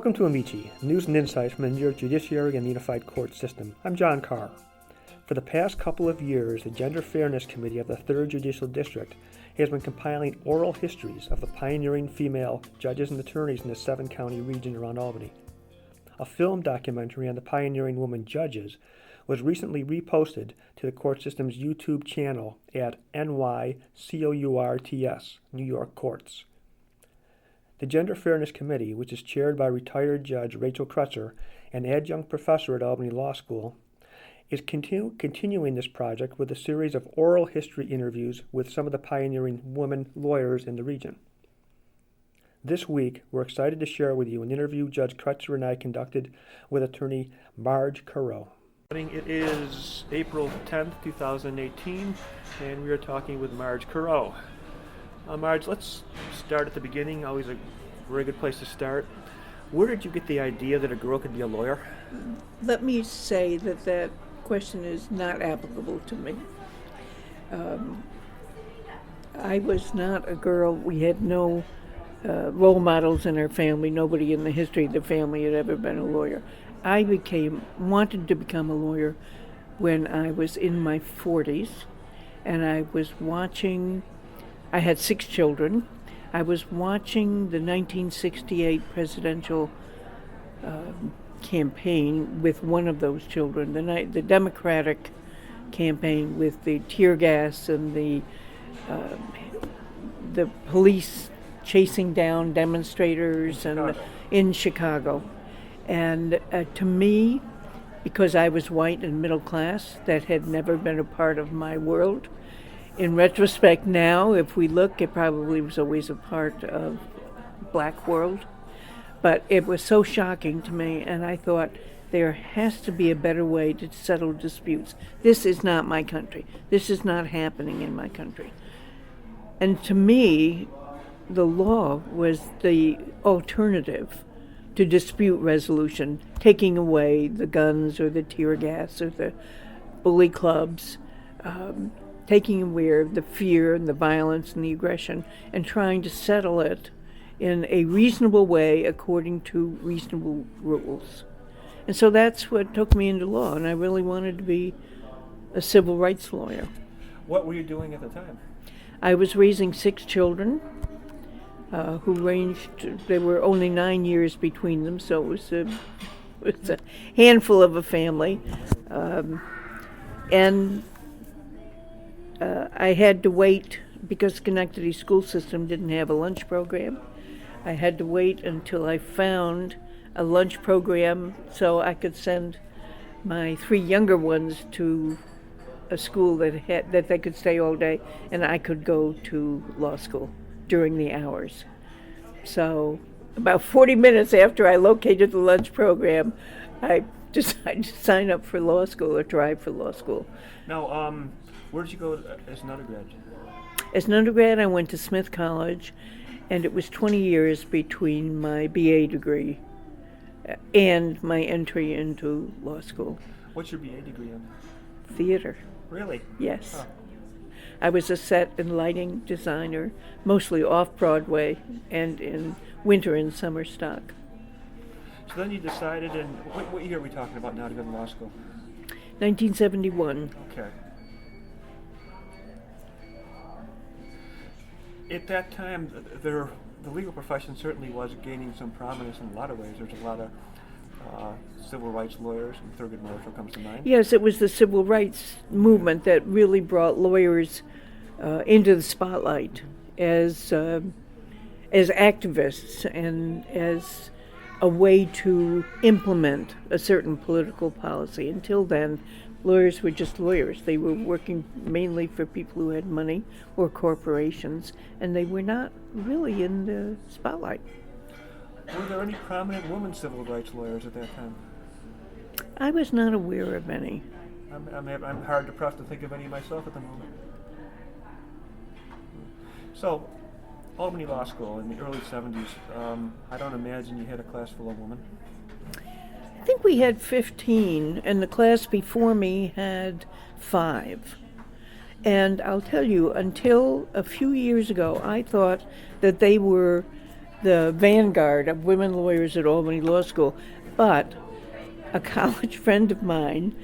Welcome to Amici, news and insights from the New York Judiciary and the Unified Court System. I'm John Carr. For the past couple of years, the Gender Fairness Committee of the 3rd Judicial District has been compiling oral histories of the pioneering female judges and attorneys in the 7-county region around Albany. A film documentary on the pioneering woman judges was recently reposted to the court system's YouTube channel at NYCOURTS, New York Courts. The Gender Fairness Committee, which is chaired by retired Judge Rachel Krutzer, an adjunct professor at Albany Law School, is continuing this project with a series of oral history interviews with some of the pioneering women lawyers in the region. This week, we're excited to share with you an interview Judge Krutzer and I conducted with attorney Marge Karowe. It is April 10th, 2018, and we are talking with Marge Karowe. Marge, let's start at the beginning. Always a very good place to start. Where did you get the idea that a girl could be a lawyer? Let me say that question is not applicable to me. I was not a girl. We had no role models in our family. Nobody in the history of the family had ever been a lawyer. I wanted to become a lawyer when I was in my 40s, and I was watching. I had 6 children. I was watching the 1968 presidential campaign with one of those children, the Democratic campaign with the tear gas and the police chasing down demonstrators in Chicago. And to me, because I was white and middle class, that had never been a part of my world. In retrospect now, if we look, it probably was always a part of black world. But it was so shocking to me, and I thought there has to be a better way to settle disputes. This is not my country. This is not happening in my country. And to me, the law was the alternative to dispute resolution, taking away the guns or the tear gas or the bully clubs, taking away the fear and the violence and the aggression and trying to settle it in a reasonable way according to reasonable rules. And so that's what took me into law, and I really wanted to be a civil rights lawyer. What were you doing at the time? I was raising 6 children who ranged, there were only 9 years between them, so it was a handful of a family. I had to wait, because Schenectady school system didn't have a lunch program. I had to wait until I found a lunch program so I could send my 3 younger ones to a school that they could stay all day, and I could go to law school during the hours. So about 40 minutes after I located the lunch program, I decided to sign up for law school or try for law school. Now, where did you go as an undergrad? As an undergrad, I went to Smith College, and it was 20 years between my BA degree and my entry into law school. What's your BA degree in? Theater. Really? Yes. Huh. I was a set and lighting designer, mostly off-Broadway and in winter and summer stock. So then you decided, what year are we talking about now to go to law school? 1971. Okay. At that time, the legal profession certainly was gaining some prominence in a lot of ways. There's a lot of civil rights lawyers, and Thurgood Marshall comes to mind. Yes, it was the civil rights movement that really brought lawyers into the spotlight as activists and as a way to implement a certain political policy. Until then, lawyers were just lawyers. They were working mainly for people who had money or corporations, and they were not really in the spotlight. Were there any prominent women civil rights lawyers at that time? I was not aware of any. I'm hard pressed to think of any myself at the moment. So, Albany Law School in the early 70s, I don't imagine you had a class full of women. I think we had 15, and the class before me had 5. And I'll tell you, until a few years ago, I thought that they were the vanguard of women lawyers at Albany Law School, but a college friend of mine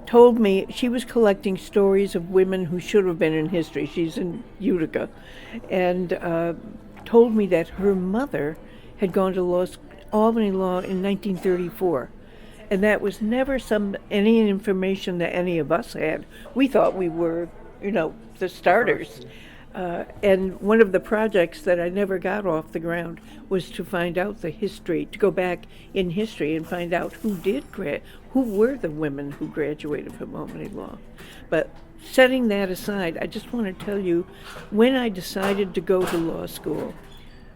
told me she was collecting stories of women who should have been in history. She's in Utica, and told me that her mother had gone to Albany Law in 1934. And that was never any information that any of us had. We thought we were, the starters. And one of the projects that I never got off the ground was to find out the history, to go back in history and find out who were the women who graduated from Albany Law. But setting that aside, I just want to tell you, when I decided to go to law school,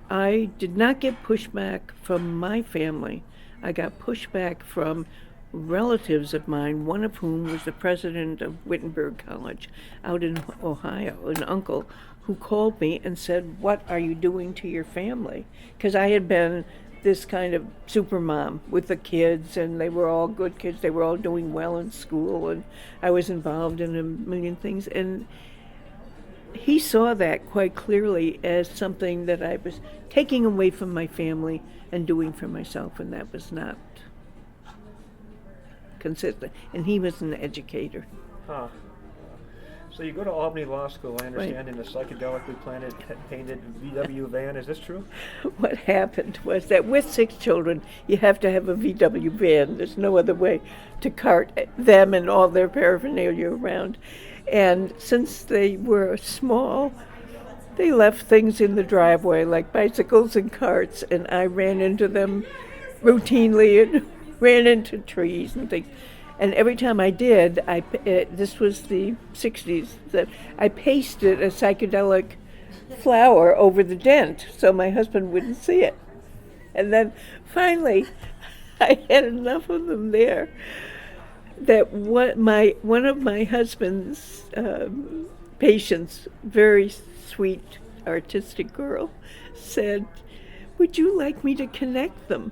I did not get pushback from my family. I got pushback from relatives of mine, one of whom was the president of Wittenberg College out in Ohio, an uncle who called me and said, "What are you doing to your family?" Because I had been this kind of super mom with the kids, and they were all good kids. They were all doing well in school, and I was involved in a million things. And he saw that quite clearly as something that I was taking away from my family and doing for myself, and that was not consistent. And he was an educator. Huh. So you go to Albany Law School, I understand, Right. in a psychedelically painted VW van. Is this true? What happened was that with 6 children, you have to have a VW van. There's no other way to cart them and all their paraphernalia around. And since they were small, they left things in the driveway, like bicycles and carts, and I ran into them routinely and ran into trees and things. And every time I did, this was the 60s, that I pasted a psychedelic flower over the dent so my husband wouldn't see it. And then finally, I had enough of them there that one of my husband's patients, very sweet, artistic girl, said, "Would you like me to connect them?"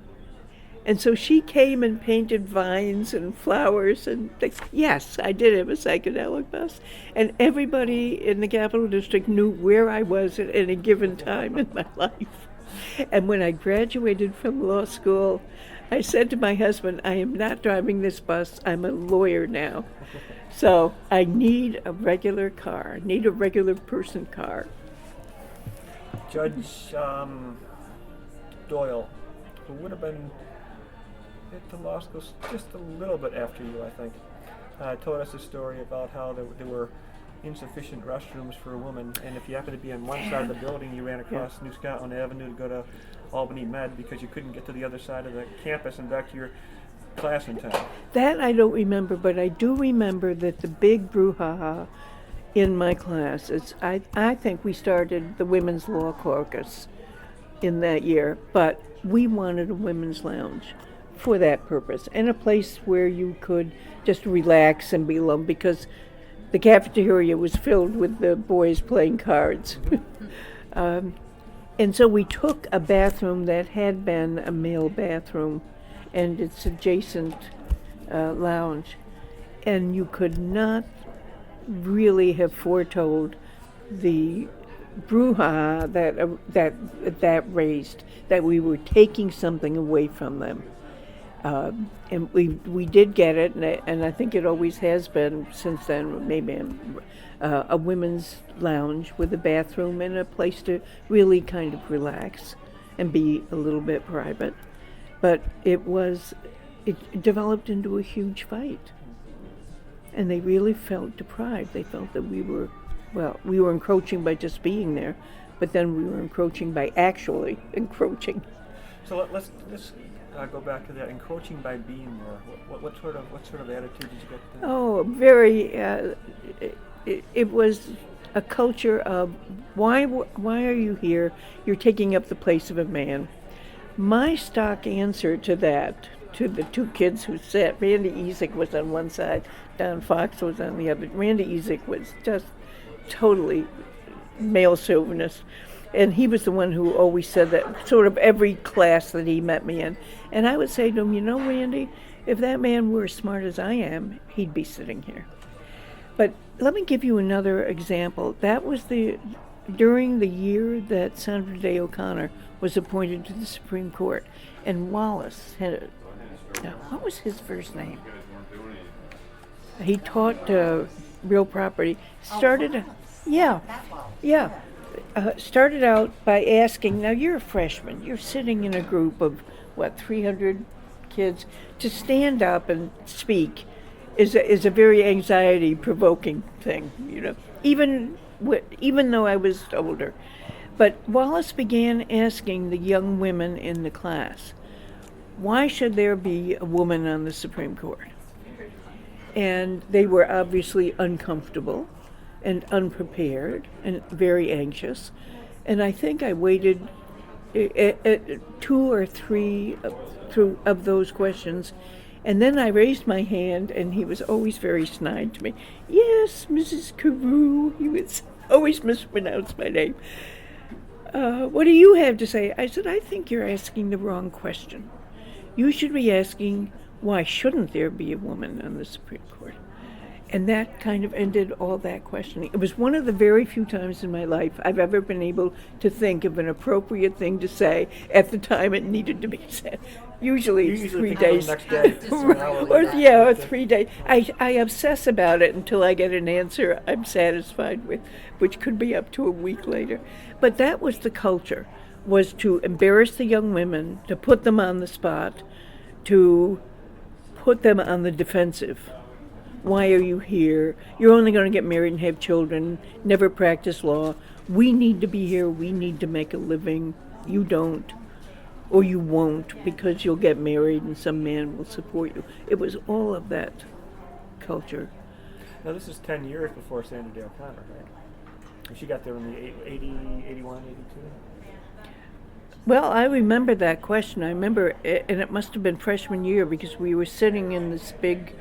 And so she came and painted vines and flowers and things. Yes, I did have a psychedelic bus. And everybody in the Capital District knew where I was at any given time in my life. And when I graduated from law school, I said to my husband, "I am not driving this bus. I'm a lawyer now. So I need a regular car. I need a regular person car." Judge Doyle, who would have been at the law school just a little bit after you, I think, told us a story about how there were insufficient restrooms for a woman, and if you happened to be on one side of the building, you ran across New Scotland Avenue to go to Albany Med because you couldn't get to the other side of the campus and back to your class in time. That I don't remember, but I do remember that the big brouhaha in my class is I think we started the Women's Law Caucus in that year, but we wanted a women's lounge for that purpose, and a place where you could just relax and be alone, because the cafeteria was filled with the boys playing cards. And so we took a bathroom that had been a male bathroom and its adjacent lounge, and you could not really have foretold the brouhaha that raised, that we were taking something away from them. And we did get it, and I think it always has been since then, maybe a women's lounge with a bathroom and a place to really kind of relax and be a little bit private. But it developed into a huge fight. And they really felt deprived. They felt that we were encroaching by just being there, but then we were encroaching by actually encroaching. So let's go back to that, encroaching by being there. What sort of attitude did you get? Oh, very. It was a culture of why are you here? You're taking up the place of a man. My stock answer to that, to the 2 kids who sat, Randy Ezek was on one side, Don Fox was on the other. Randy Ezek was just totally male chauvinist. And he was the one who always said that, sort of every class that he met me in. And I would say to him, Randy, if that man were as smart as I am, he'd be sitting here. But let me give you another example. That was the during the year that Sandra Day O'Connor was appointed to the Supreme Court, and Wallace had what was his first name? He taught real property. Started started out by asking, now you're a freshman, you're sitting in a group of, 300 kids. To stand up and speak is a very anxiety-provoking thing, even though I was older. But Wallace began asking the young women in the class, why should there be a woman on the Supreme Court? And they were obviously uncomfortable and unprepared and very anxious. And I think I waited 2 or 3 of those questions. And then I raised my hand, and he was always very snide to me. Yes, Mrs. Karowe. He would always mispronounce my name. What do you have to say? I said, I think you're asking the wrong question. You should be asking, why shouldn't there be a woman on the Supreme Court? And that kind of ended all that questioning. It was one of the very few times in my life I've ever been able to think of an appropriate thing to say at the time it needed to be said. Usually it's 3 days. Next day. or 3 days. I obsess about it until I get an answer I'm satisfied with, which could be up to a week later. But that was the culture, was to embarrass the young women, to put them on the spot, to put them on the defensive. Why are you here? You're only going to get married and have children, never practice law. We need to be here. We need to make a living. You don't, or you won't, because you'll get married and some man will support you. It was all of that culture. Now, this is 10 years before Sandra Day O'Connor, right? She got there in the 80, 81, 82? Well, I remember that question. I remember, and it must have been freshman year, because we were sitting in this big...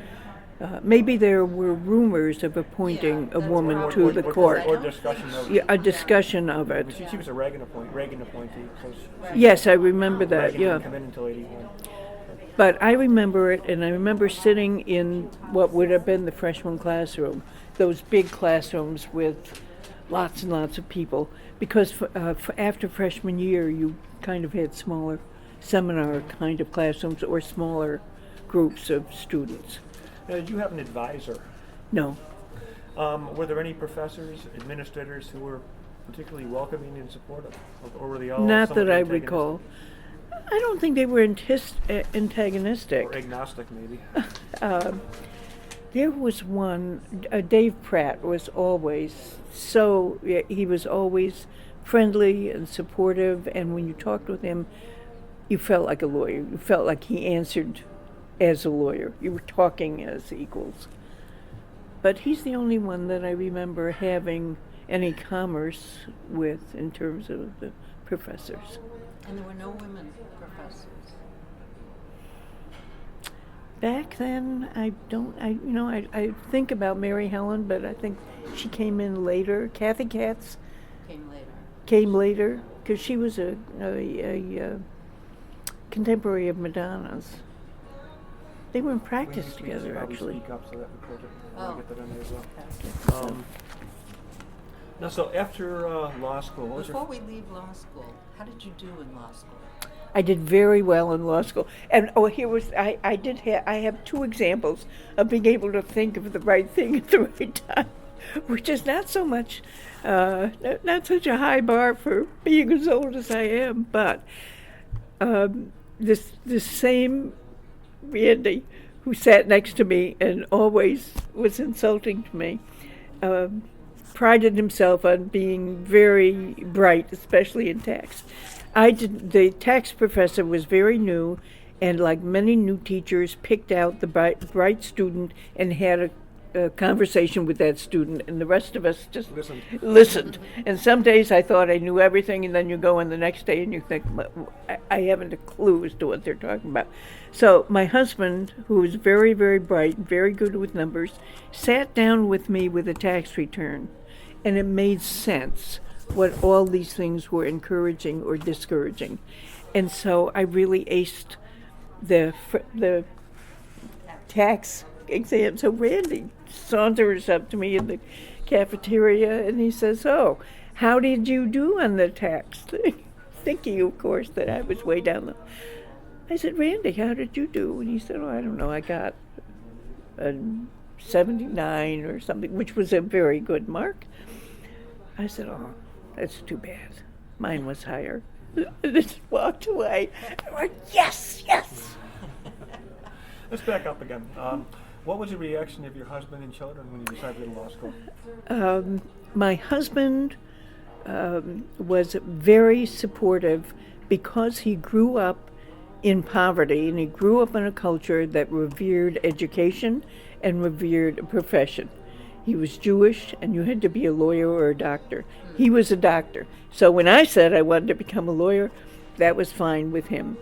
maybe there were rumors of appointing a woman to the court. Or discussion of it. Yeah, a discussion of it. She was a Reagan appointee. So Yes, I remember that, Reagan didn't come in until 81. But I remember it, and I remember sitting in what would have been the freshman classroom, those big classrooms with lots and lots of people, because after freshman year you kind of had smaller seminar kind of classrooms or smaller groups of students. Now, did you have an advisor? No. Were there any professors, administrators who were particularly welcoming and supportive, or were they all Not somewhat that I antagonistic? recall. I don't think they were antagonistic. Or agnostic, maybe. There was one, Dave Pratt was always he was always friendly and supportive, and when you talked with him, you felt like a lawyer. You felt like he answered as a lawyer. You were talking as equals. But he's the only one that I remember having any commerce with in terms of the professors. And there were no women professors. Back then, I think about Mary Helen, but I think she came in later. Kathy Katz came later because she was a contemporary of Madonna's. They were in practice together, actually. Speak up so that we'll get that on there as well. Now, so after law school, Before we leave law school, how did you do in law school? I did very well in law school, and I have 2 examples of being able to think of the right thing at the right time, which is not so much, not such a high bar for being as old as I am, but this same Randy, who sat next to me and always was insulting to me, prided himself on being very bright, especially in tax. The tax professor was very new, and like many new teachers, picked out the bright student and had a conversation with that student, and the rest of us just listened. And some days I thought I knew everything, and then you go in the next day and you think, I haven't a clue as to what they're talking about. So my husband, who was very, very bright, very good with numbers, sat down with me with a tax return, and it made sense what all these things were encouraging or discouraging. And so I really aced the tax exam. So Randy saunters up to me in the cafeteria and he says, "Oh, how did you do on the test? Thinking, of course, that I was way down the... I said, Randy, how did you do? And he said, oh, I don't know, I got a 79 or something, which was a very good mark. I said, oh, that's too bad. Mine was higher. I just walked away. I went, yes, yes. Let's back up again. What was the reaction of your husband and children when you decided to go to law school? My husband was very supportive because he grew up in poverty, and he grew up in a culture that revered education and revered a profession. He was Jewish, and you had to be a lawyer or a doctor. He was a doctor. So when I said I wanted to become a lawyer, that was fine with him.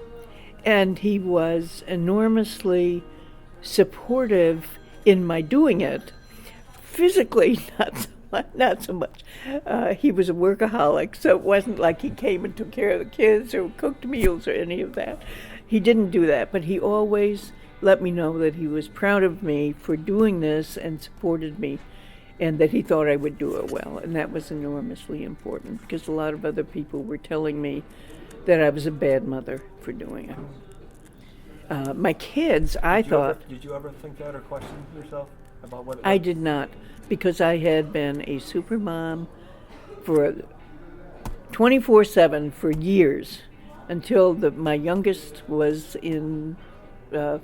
And he was enormously supportive in my doing it. Physically, not so much. He was a workaholic, so it wasn't like he came and took care of the kids or cooked meals or any of that. He didn't do that, but he always let me know that he was proud of me for doing this and supported me, and that he thought I would do it well. And that was enormously important because a lot of other people were telling me that I was a bad mother for doing it. My kids, I thought... Did you ever think that or question yourself about what it was? I did not, because I had been a super mom for 24/7 for years until my youngest was in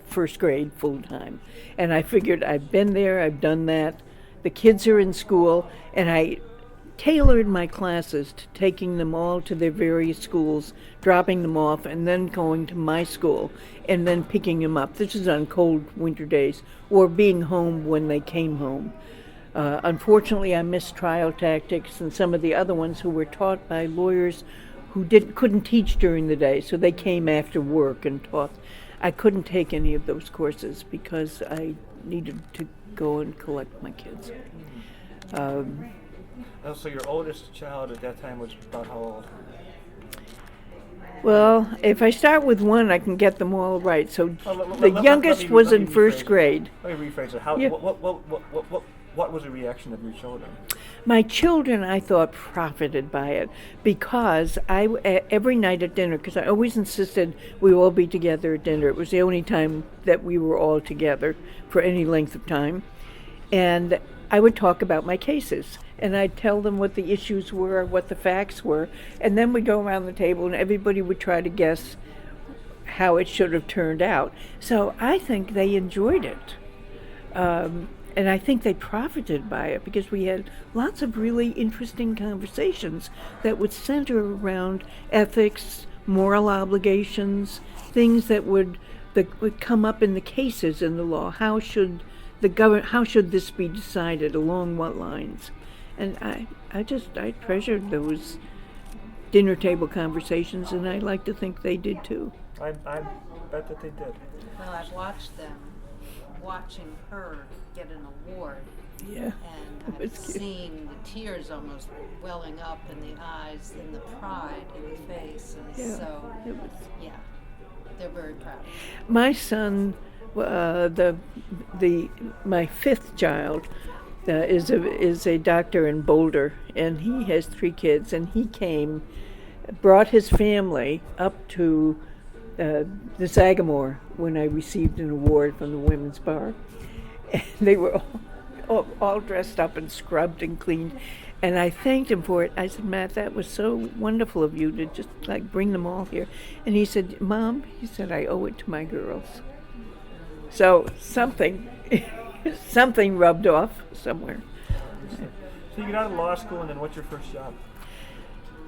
first grade full time. And I figured I've been there, I've done that. The kids are in school, and I tailored my classes to taking them all to their various schools, dropping them off, and then going to my school, and then picking them up. This is on cold winter days, or being home when they came home. Unfortunately, I missed trial tactics and some of the other ones who were taught by lawyers who couldn't teach during the day, so they came after work and taught. I couldn't take any of those courses because I needed to go and collect my kids. So your oldest child at that time was about how old? Well, if I start with one, I can get them all right. So the youngest was in first grade. Let me rephrase it. What was the reaction of your children? My children, I thought, profited by it because every night at dinner, because I always insisted we all be together at dinner. It was the only time that we were all together for any length of time. And I would talk about my cases, and I'd tell them what the issues were, what the facts were, and then we'd go around the table and everybody would try to guess how it should have turned out. So I think they enjoyed it. And I think they profited by it because we had lots of really interesting conversations that would center around ethics, moral obligations, things that would come up in the cases in the law. How should this be decided, along what lines? And I treasured those dinner table conversations, and I like to think they did too. I bet that they did. Well, I've watched them, watching her get an award. Yeah. And I've seen the tears almost welling up in the eyes and the pride in the face. And Yeah, so, it was. yeah, they're very proud. My son, my fifth child, is a doctor in Boulder, and he has 3 kids, and he brought his family up to the Sagamore when I received an award from the Women's Bar. And they were all dressed up and scrubbed and cleaned. And I thanked him for it. I said, Matt, that was so wonderful of you to just bring them all here. And he said, Mom, I owe it to my girls. So something rubbed off somewhere. So you get out of law school, and then what's your first job?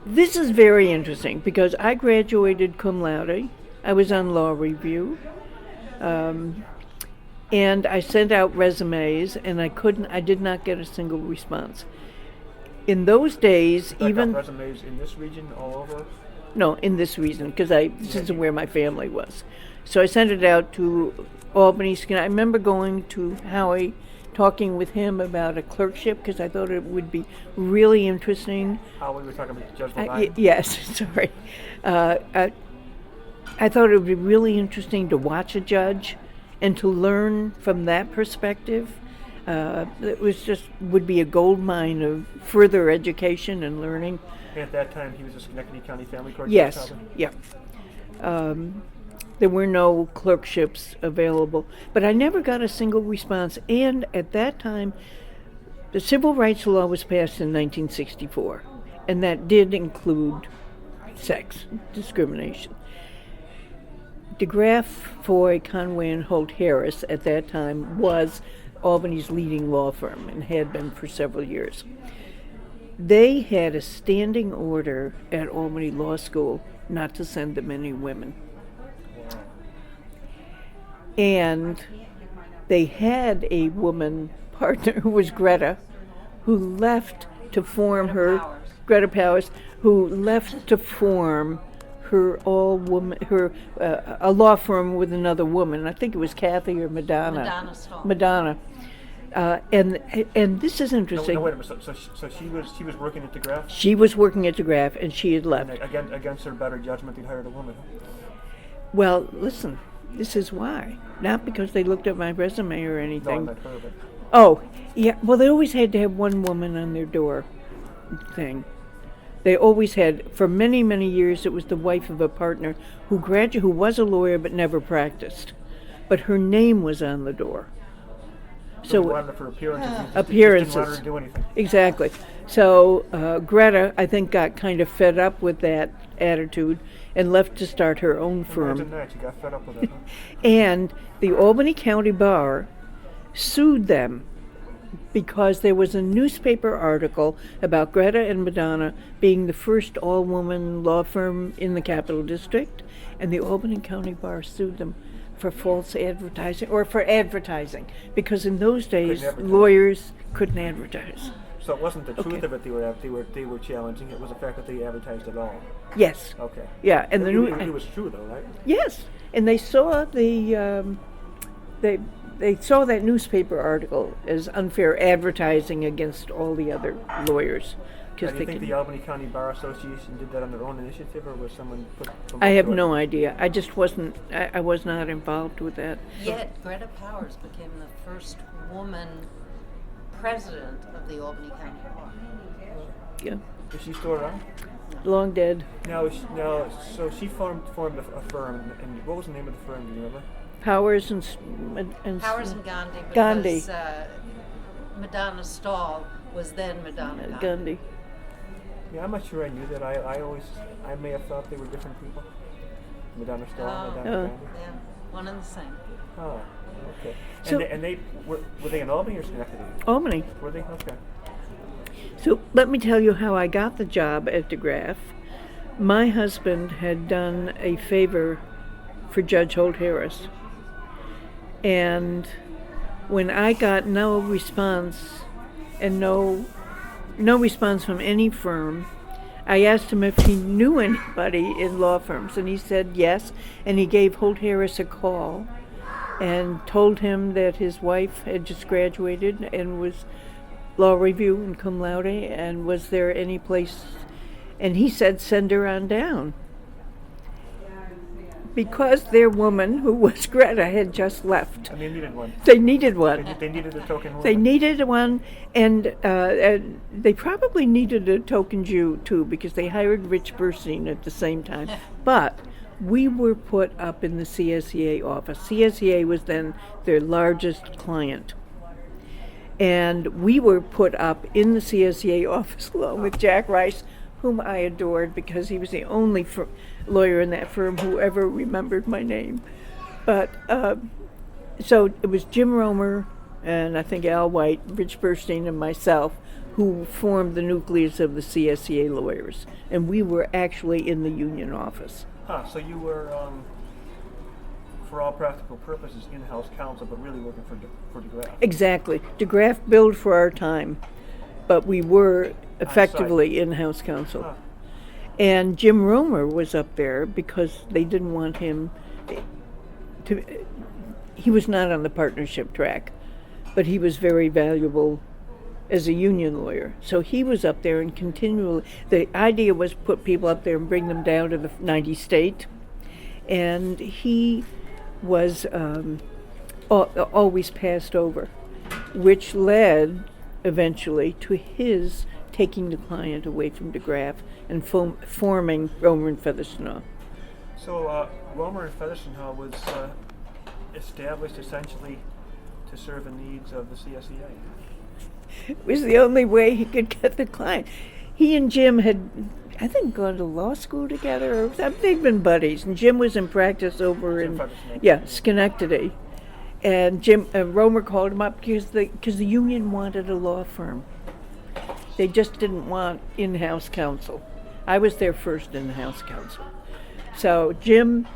This is very interesting because I graduated cum laude. I was on law review. And I sent out resumes, and I did not get a single response. In those days, resumes in this region all over? No, in this region, because this is where my family was. So I sent it out to Albany. I remember going to Howie, talking with him about a clerkship, because I thought it would be really interesting. Howie, we were talking about Judge Levine? Yes, sorry. I thought it would be really interesting to watch a judge and to learn from that perspective. It was just would be a gold mine of further education and learning. And at that time, he was a Schenectady County Family Court judge? Yes, Probably? yeah. There were no clerkships available, but I never got a single response. And at that time, the civil rights law was passed in 1964, and that did include sex discrimination. DeGraff, Foy, Conway, and Holt Harris at that time was Albany's leading law firm and had been for several years. They had a standing order at Albany Law School not to send them any women. And they had a woman partner who was Greta, who left to form Greta Powers, who left to form her a law firm with another woman. I think it was Kathy or Madonna. Madonna. And this is interesting. No, wait a minute. So she was working at DeGraff? She was working at DeGraff, and she had left. And against her better judgment, they hired a woman. Well, listen, this is why. Not because they looked at my resume or anything. No, I meant her, but... Oh, yeah. Well, they always had to have one woman on their door thing. They always had, for many, many years, it was the wife of a partner who was a lawyer but never practiced. But her name was on the door. So you wanted her for appearances. Appearances. You didn't want her to do anything. Exactly. So Greta, I think, got kind of fed up with that attitude and left to start her own firm. Imagine that. She got fed up with it. Huh? And the Albany County Bar sued them because there was a newspaper article about Greta and Madonna being the first all-woman law firm in the Capital District, and the Albany County Bar sued them for false advertising, or for advertising, because in those days lawyers couldn't advertise. So it wasn't the truth of it they were challenging, it was the fact that they advertised at all. Yes. Okay. Yeah, and it was true though, right? Yes, and they saw they saw that newspaper article as unfair advertising against all the other lawyers. Do you think the Albany County Bar Association did that on their own initiative, or was someone put? I have no idea. I just wasn't. I was not involved with that. Yet Greta Powers became the first woman president of the Albany County Bar. Yeah. Is she still around? Long dead. So she formed a firm, and what was the name of the firm? Do you remember? Powers and Powers and Gandhi. Gandhi. Because Madonna Stahl was then Madonna Gandhi. Yeah, I'm not sure I knew that. I may have thought they were different people. Madonna Stahl, Madonna Gandhi. Yeah, one and the same. Oh, okay. So, and they were they in Albany or Schenectady? Albany. Were they? Okay. So let me tell you how I got the job at DeGraff. My husband had done a favor for Judge Holt Harris. And when I got no response and no response from any firm, I asked him if he knew anybody in law firms, and he said yes, and he gave Holt Harris a call and told him that his wife had just graduated and was law review and cum laude, and was there any place, and he said send her on down. Because their woman, who was Greta, had just left. And they needed one. They needed one. They needed a token woman. They needed one, and they probably needed a token Jew, too, because they hired Rich Burstein at the same time. But we were put up in the CSEA office. CSEA was then their largest client. And we were put up in the CSEA office along with Jack Rice, whom I adored because he was the only lawyer in that firm who ever remembered my name. But so it was Jim Romer and I think Al White, Rich Burstein, and myself who formed the nucleus of the CSEA lawyers. And we were actually in the union office. So you were, for all practical purposes, in-house counsel, but really working for DeGraff. Exactly. DeGraff billed for our time, but we were effectively in-house counsel. And Jim Romer was up there because they didn't want him to, he was not on the partnership track, but he was very valuable as a union lawyer. So he was up there and continually, the idea was put people up there and bring them down to the 90 state. And he was always passed over. which led eventually to his taking the client away from DeGraff and forming Romer and Featherstonhaugh. So Romer and Featherstonhaugh was established essentially to serve the needs of the CSEA. It was the only way he could get the client. He and Jim had, I think, gone to law school together. They'd been buddies, and Jim was in practice over in Schenectady. And Romer called him up because the union wanted a law firm. They just didn't want in-house counsel. I was their first in-house counsel. So Jim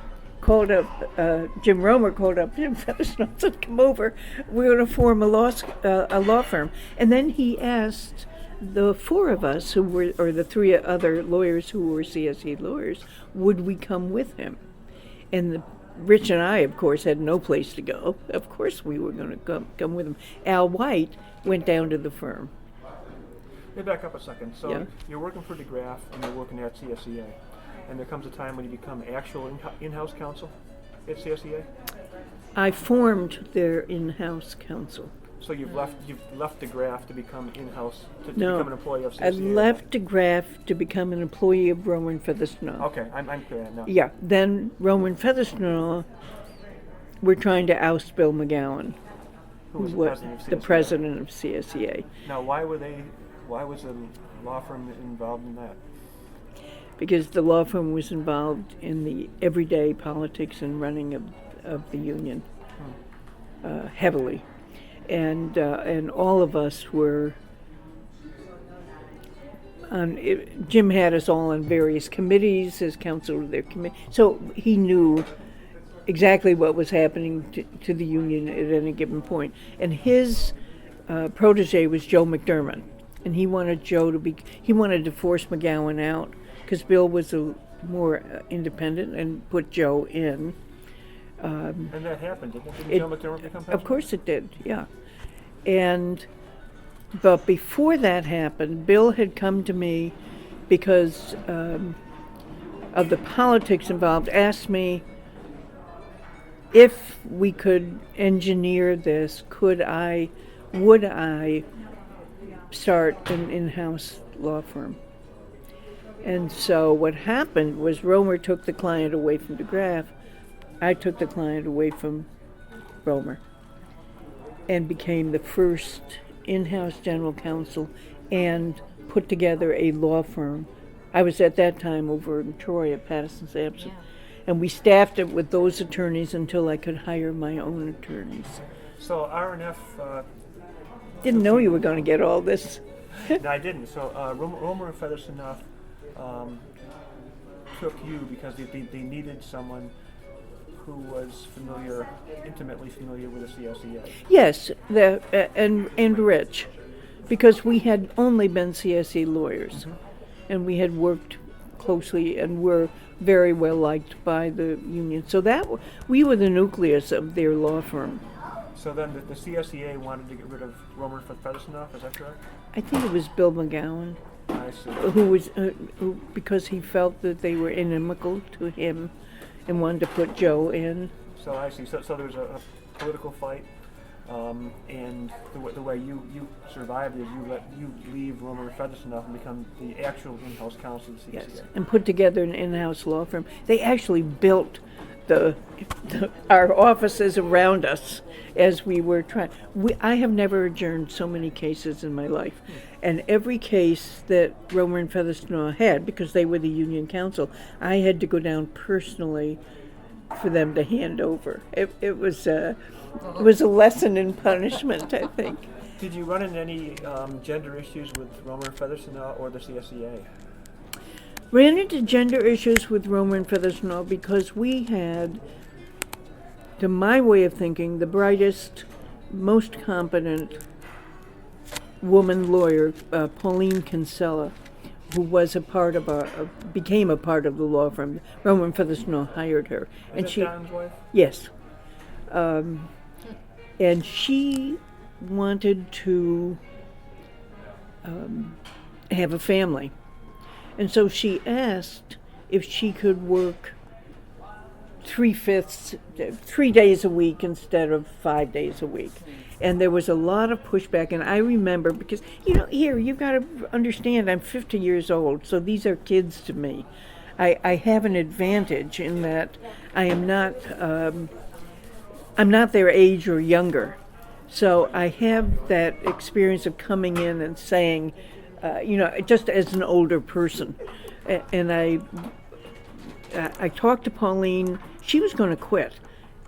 Romer called up Jim Featherstonhaugh and said, "Come over. We're going to form a law firm." And then he asked the four of us or the three other lawyers who were CSE lawyers, would we come with him? And Rich and I, of course, had no place to go. Of course we were going to come with him. Al White went down to the firm. Let me back up a second. So Yeah. You're working for DeGraff and you're working at CSEA. And there comes a time when you become actual in-house counsel at CSEA? I formed their in-house counsel. So you've left DeGraff to become in-house, to No, become an employee of CSEA? I left DeGraff to become an employee of Romer and Featherstonhaugh. Okay, I'm clear now. Yeah, then Romer and Featherstonhaugh were trying to oust Bill McGowan, Who was the president of CSEA. Now, why was the law firm involved in that? Because the law firm was involved in the everyday politics and running of the union heavily. And all of us were Jim had us all on various committees as counsel of their committee, so he knew exactly what was happening to the union at any given point. And his protege was Joe McDermott, and he wanted to force McGowan out because Bill was more independent and put Joe in. And that happened, didn't it? Didn't Joe McDermott become president? Of course it did, yeah. But before that happened, Bill had come to me because of the politics involved, asked me if we could engineer this, would I start an in-house law firm? And so what happened was Romer took the client away from DeGraff. I took the client away from Romer and became the first in-house general counsel and put together a law firm. I was at that time over in Troy at Patterson Sampson, and we staffed it with those attorneys until I could hire my own attorneys. So R&F... Didn't know you were going to get all this. No, I didn't. So Romer and Featherstonhaugh took you because they needed someone who was intimately familiar with the CSEA. Yes, and Rich, because we had only been CSE lawyers, and we had worked closely and were very well liked by the union. So we were the nucleus of their law firm. So then the CSEA wanted to get rid of Romer and Featherstonhaugh, is that correct? I think it was Bill McGowan, I see. who because he felt that they were inimical to him and wanted to put Joe in. So I see. So there was a political fight, and the way you survived is you leave Romer and Featherstonhaugh and become the actual in-house counsel of the CSEA. Yes, and put together an in-house law firm. They actually built our offices around us as we were trying. I have never adjourned so many cases in my life. And every case that Romer and Featherstonhaugh had, because they were the union counsel, I had to go down personally for them to hand over. It was a lesson in punishment, I think. Did you run into any gender issues with Romer and Featherstonhaugh or the CSEA? Ran into gender issues with Romer and Featherstonhaugh because we had, to my way of thinking, the brightest, most competent woman lawyer, Pauline Kinsella, who was became a part of the law firm. Romer and Featherstonhaugh hired her, Is that Don's wife? Yes, and she wanted to have a family. And so she asked if she could work 3/5, 3 days a week instead of 5 days a week. And there was a lot of pushback, and I remember, because, here, you've got to understand, I'm 50 years old, so these are kids to me. I have an advantage in that I'm not their age or younger. So I have that experience of coming in and saying, just as an older person. And I talked to Pauline. She was going to quit,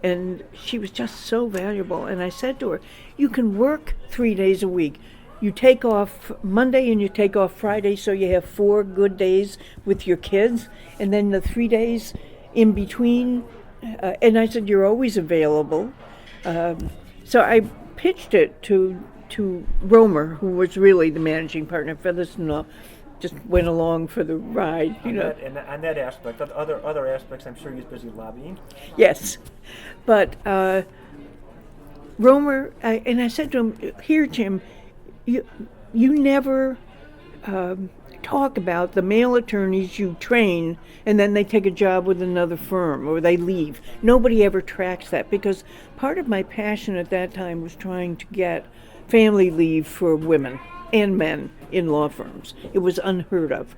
and she was just so valuable. And I said to her, you can work 3 days a week. You take off Monday and you take off Friday, so you have 4 good days with your kids, and then the 3 days in between. And I said, you're always available. So I pitched it to Romer, who was really the managing partner. Featherston just went along for the ride, And on that aspect, other aspects, I'm sure he's busy lobbying. Yes, but Romer, and I said to him, here, Jim, you never talk about the male attorneys you train and then they take a job with another firm or they leave. Nobody ever tracks that, because part of my passion at that time was trying to get family leave for women and men in law firms. It was unheard of.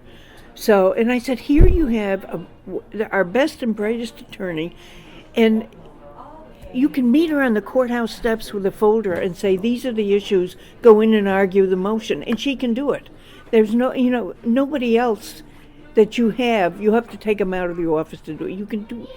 So, and I said, here you have our best and brightest attorney, and you can meet her on the courthouse steps with a folder and say, these are the issues, go in and argue the motion, and she can do it. There's nobody else that you have to take them out of your office to do it. You can do it.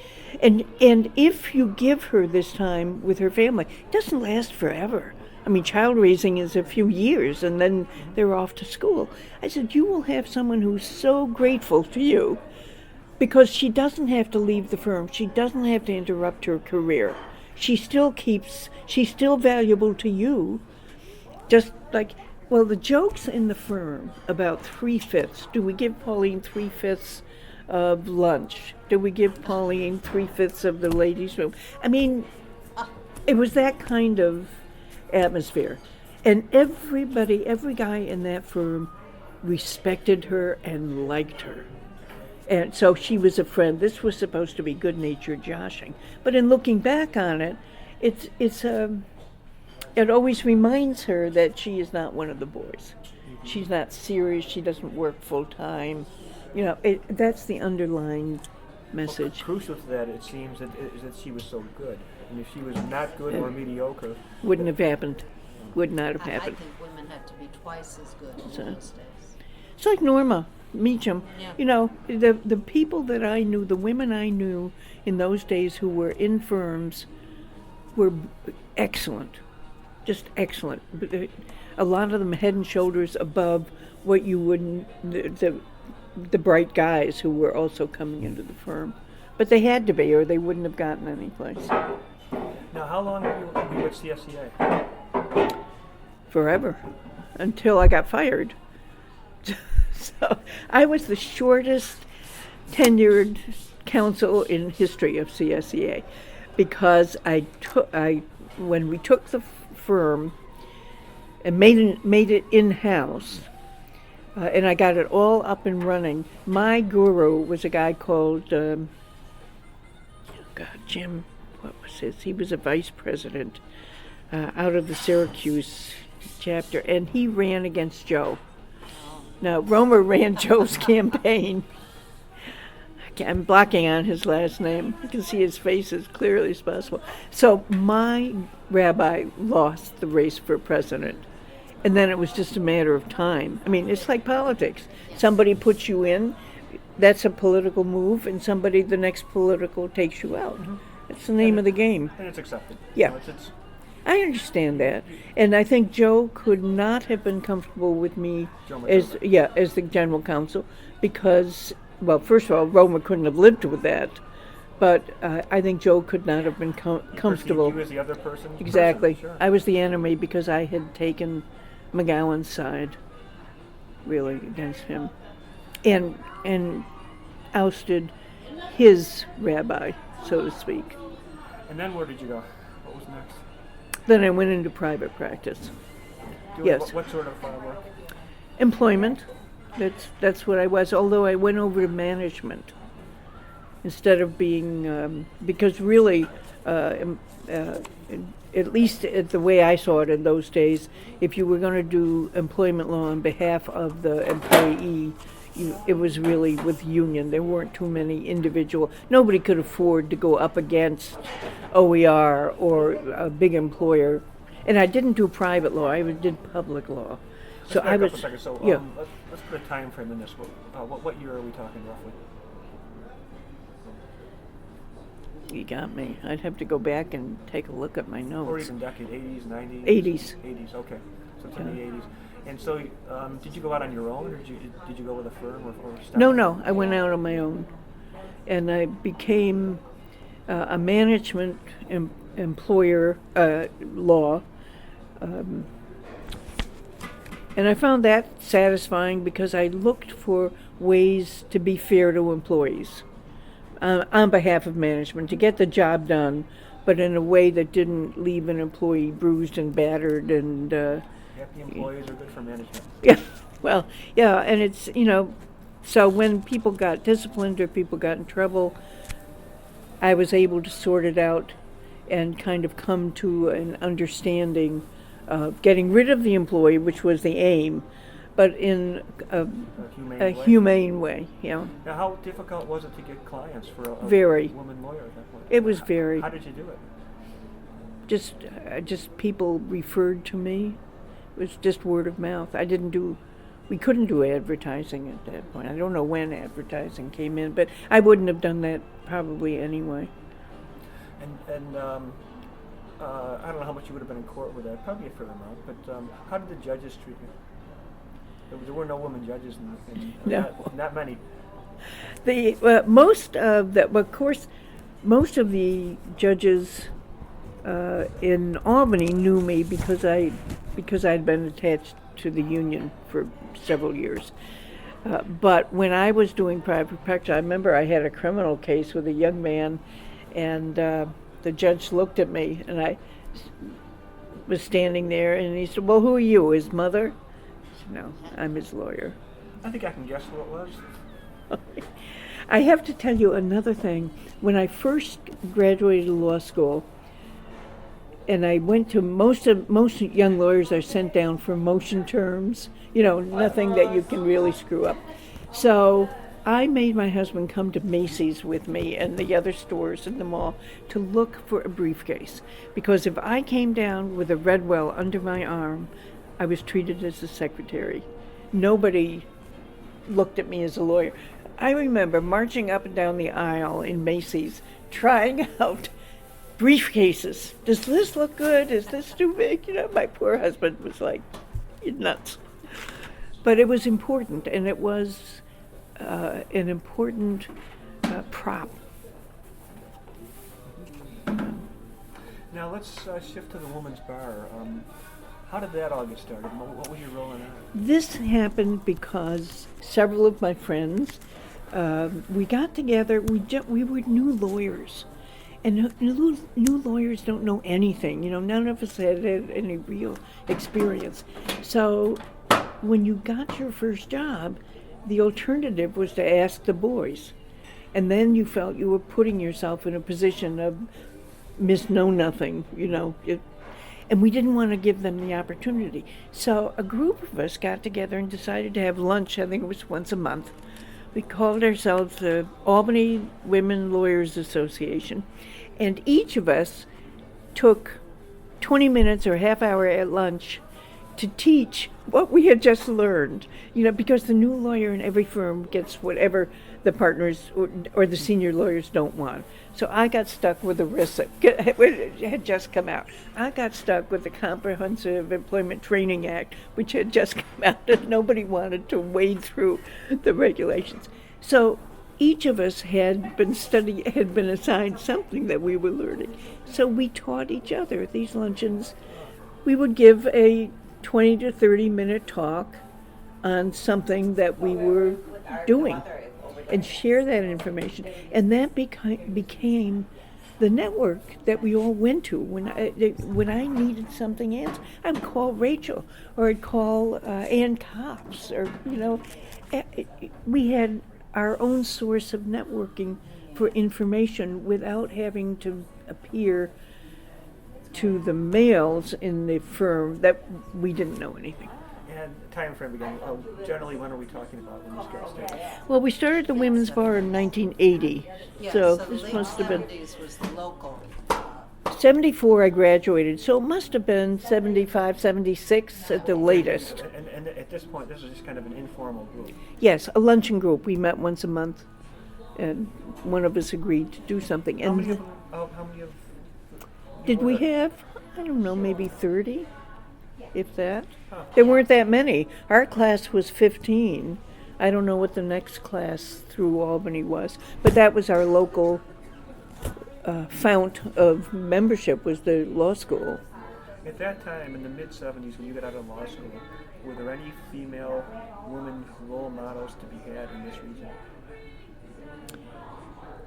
And if you give her this time with her family, it doesn't last forever. I mean, child raising is a few years, and then they're off to school. I said, you will have someone who's so grateful to you because she doesn't have to leave the firm. She doesn't have to interrupt her career. She's still valuable to you. Just like, well, the joke's in the firm about 3/5. Do we give Pauline 3/5 of lunch? Do we give Pauline 3/5 of the ladies' room? I mean, it was that kind of atmosphere. And every guy in that firm respected her and liked her. And so she was a friend. This was supposed to be good-natured joshing. But in looking back on it, it always reminds her that she is not one of the boys. She's not serious. She doesn't work full-time. That's the underlying message. Well, crucial to that, it seems, is that she was so good. And if she was not good or mediocre... Wouldn't have happened. Would not have happened. I think women had to be twice as good in those days. It's like Norma Meacham. Yeah. The people that I knew, the women I knew in those days who were in firms were excellent. Just excellent. A lot of them head and shoulders above what you would, the bright guys who were also coming into the firm. But they had to be, or they wouldn't have gotten any place. Now, how long were you with CSEA? Forever. Until I got fired. So I was the shortest tenured counsel in history of CSEA, because when we took the firm and made it in-house, and I got it all up and running. My guru was a guy called Jim. What was his? He was a vice president out of the Syracuse chapter, and he ran against Joe. Now, Romer ran Joe's campaign. I'm blocking on his last name. You can see his face as clearly as possible. So my rabbi lost the race for president. And then it was just a matter of time. I mean, it's like politics. Somebody puts you in, that's a political move, and the next political takes you out. Mm-hmm. That's the name of the game. And it's accepted. Yeah. I understand that. And I think Joe could not have been comfortable with me as the general counsel because, well, first of all, Roma couldn't have lived with that. But I think Joe could not have been comfortable. You as the other person? Exactly. Sure. I was the enemy because I had taken McGowan's side, really, against him, and ousted his rabbi, so to speak. And then where did you go? What was next? Then I went into private practice. Yes. What sort of work? Employment. That's what I was, although I went over to management. instead of being, because really, at least the way I saw it in those days, if you were going to do employment law on behalf of the employee, it was really with union. There weren't too many individual. Nobody could afford to go up against OER or a big employer. And I didn't do private law. I did public law. So I was. So, yeah. Let's put a time frame in this. What year are we talking roughly? You got me. I'd have to go back and take a look at my notes. Or even decade, 80s, 90s? 80s. 80s, okay. So it's in the 80s. And so, did you go out on your own, or did you go with a firm, or No. I went out on my own, and I became a management employer law, and I found that satisfying because I looked for ways to be fair to employees on behalf of management to get the job done, but in a way that didn't leave an employee bruised and battered and. Happy employees are good for management. Yeah, well, yeah, and it's, so when people got disciplined or people got in trouble, I was able to sort it out and kind of come to an understanding of getting rid of the employee, which was the aim, but in a humane way, yeah. Now, how difficult was it to get clients for a woman lawyer at that point? It was very. How did you do it? Just people referred to me. It was just word of mouth. We couldn't do advertising at that point. I don't know when advertising came in, but I wouldn't have done that probably anyway. And I don't know how much you would have been in court with that, probably a fair amount, but how did the judges treat you? There were no women judges, No. Not many. Most of the judges in Albany knew me because I'd been attached to the union for several years. But when I was doing private practice, I remember I had a criminal case with a young man, and the judge looked at me, and I was standing there, and he said, "Well, who are you, his mother?" I said, "No, I'm his lawyer." I think I can guess who it was. I have to tell you another thing. When I first graduated law school, and I went to most young lawyers are sent down for motion terms, nothing that you can really screw up. So I made my husband come to Macy's with me and the other stores in the mall to look for a briefcase. Because if I came down with a Redwell under my arm, I was treated as a secretary. Nobody looked at me as a lawyer. I remember marching up and down the aisle in Macy's, trying out briefcases. Does this look good? Is this too big? My poor husband was like, "You're nuts." But it was important, and it was an important prop. Now let's shift to the women's bar. How did that all get started? What was your role in that? This happened because several of my friends, we got together. We were new lawyers. And new lawyers don't know anything. None of us had any real experience. So when you got your first job, the alternative was to ask the boys. And then you felt you were putting yourself in a position of Miss Know-Nothing, and we didn't want to give them the opportunity. So a group of us got together and decided to have lunch. I think it was once a month. We called ourselves the Albany Women Lawyers Association, and each of us took 20 minutes or half hour at lunch to teach what we had just learned, because the new lawyer in every firm gets whatever the partners or the senior lawyers don't want. So I got stuck with ERISA. It had just come out. I got stuck with the Comprehensive Employment Training Act, which had just come out, and nobody wanted to wade through the regulations. So each of us had been assigned something that we were learning. So we taught each other at these luncheons. We would give a 20 to 30 minute talk on something that we were doing and share that information. And that became the network that we all went to. When I needed something else, I'd call Rachel, or I'd call Ann Cops, or we had our own source of networking for information without having to appear to the males in the firm that we didn't know anything. And time frame again, generally when are we talking about when these girls started? Well, we started the women's bar in 1980, Yeah, so the this late must have been 70s was the local. 74 I graduated, so it must have been 75, 76 at the latest. And at this point, this is just kind of an informal group. Yes, a luncheon group. We met once a month, and one of us agreed to do something. How And many of them, how many of did were we there? have, I don't know, maybe 30, if that? Huh. There weren't that many. Our class was 15. I don't know what the next class through Albany was, but that was our local fount of membership, was the law school. At that time, in the mid-70s, when you got out of law school, were there any female women role models to be had in this region?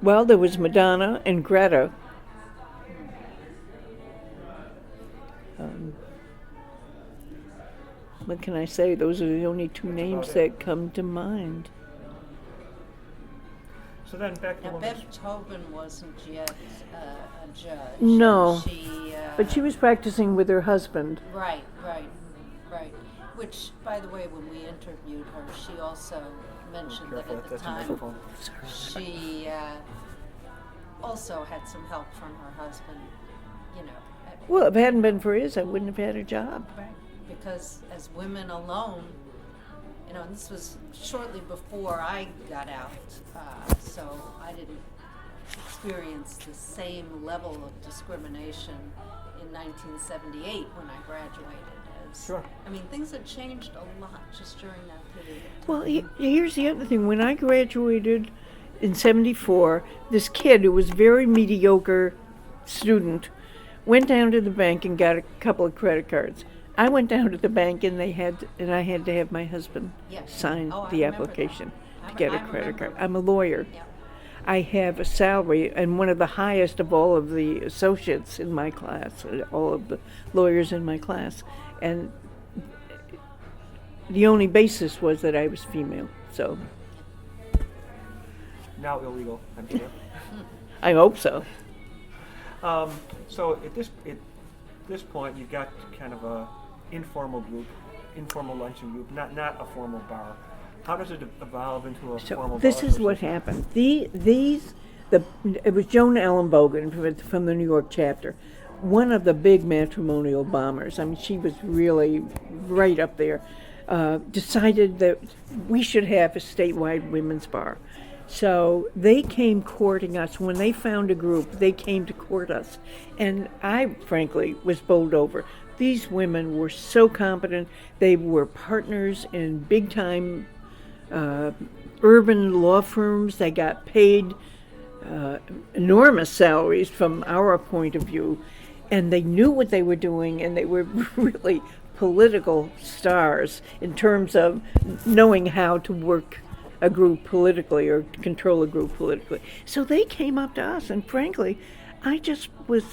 Well, there was Madonna and Greta. What can I say? Those are the only two names about that come to mind. So then back to Now, women's. Bev Tobin wasn't yet a judge. No. She, But she was practicing with her husband. Right. Which, by the way, when we interviewed her, she also mentioned that Careful, at the that's a time microphone. she also had some help from her husband, you know. Well, if it hadn't been for his, I wouldn't have had a job. Right. Because as women alone, you know, and this was shortly before I got out, so I didn't experience the same level of discrimination in 1978 when I graduated. Sure. I mean, things had changed a lot just during that period. Well, here's the other thing. When I graduated in 74, this kid who was a very mediocre student went down to the bank and got a couple of credit cards. I went down to the bank and I had to have my husband Yes. sign Oh, I the remember application that. to get a I credit card. remember. I'm a lawyer. Yeah. I have a salary and one of the highest of all of the associates in my class, all of the lawyers in my class. And the only basis was that I was female. So Now illegal, I'm sure. I hope so. So at this point, you've got kind of a informal group, informal luncheon group, not a formal bar. How does it evolve into a So formal this bar? is what happened. It was Joan Ellenbogen from the New York chapter, one of the big matrimonial bombers. I mean, she was really right up there. Decided that we should have a statewide women's bar. So they came courting us. When they found a group, they came to court us. And I, frankly, was bowled over. These women were so competent. They were partners in big-time urban law firms. They got paid enormous salaries from our point of view. And they knew what they were doing, and they were really political stars in terms of knowing how to work a group politically or control a group politically. So they came up to us, and frankly, I just was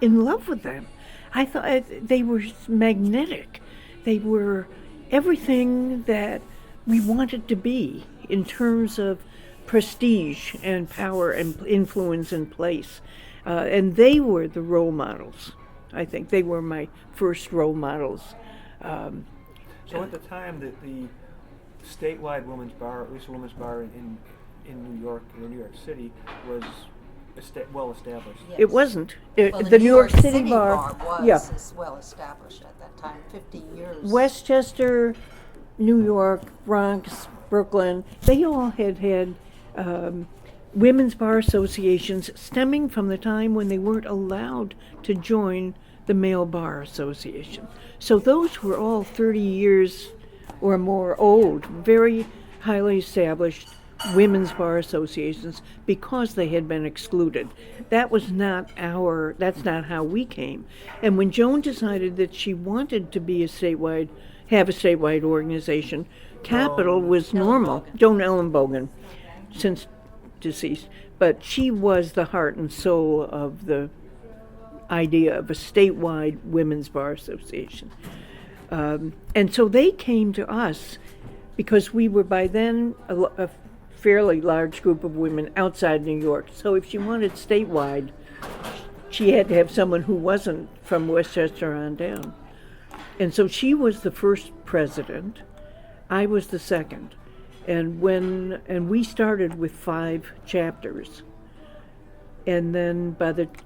in love with them. I thought they were magnetic. They were everything that we wanted to be in terms of prestige and power and influence and place. And they were the role models. I think they were my first role models. So at the time that the statewide women's bar, at least a women's bar in New York, in New York City, was well established. Yes. It wasn't. Well, The New York City bar, was yeah. as well established at that time, 50 years. Westchester, New York, Bronx, Brooklyn, they all had women's bar associations stemming from the time when they weren't allowed to join the male bar association. So those were all 30 years or more old, very highly established women's bar associations because they had been excluded. That's not how we came. And when Joan decided that she wanted to be have a statewide organization, capital was normal. Ellenbogen. Joan Ellenbogen, since deceased, but she was the heart and soul of the idea of a statewide women's bar association. And so they came to us because we were by then fairly large group of women outside New York. So if she wanted statewide, she had to have someone who wasn't from Westchester on down. And so she was the first president. I was the second. And we started with 5 chapters. And then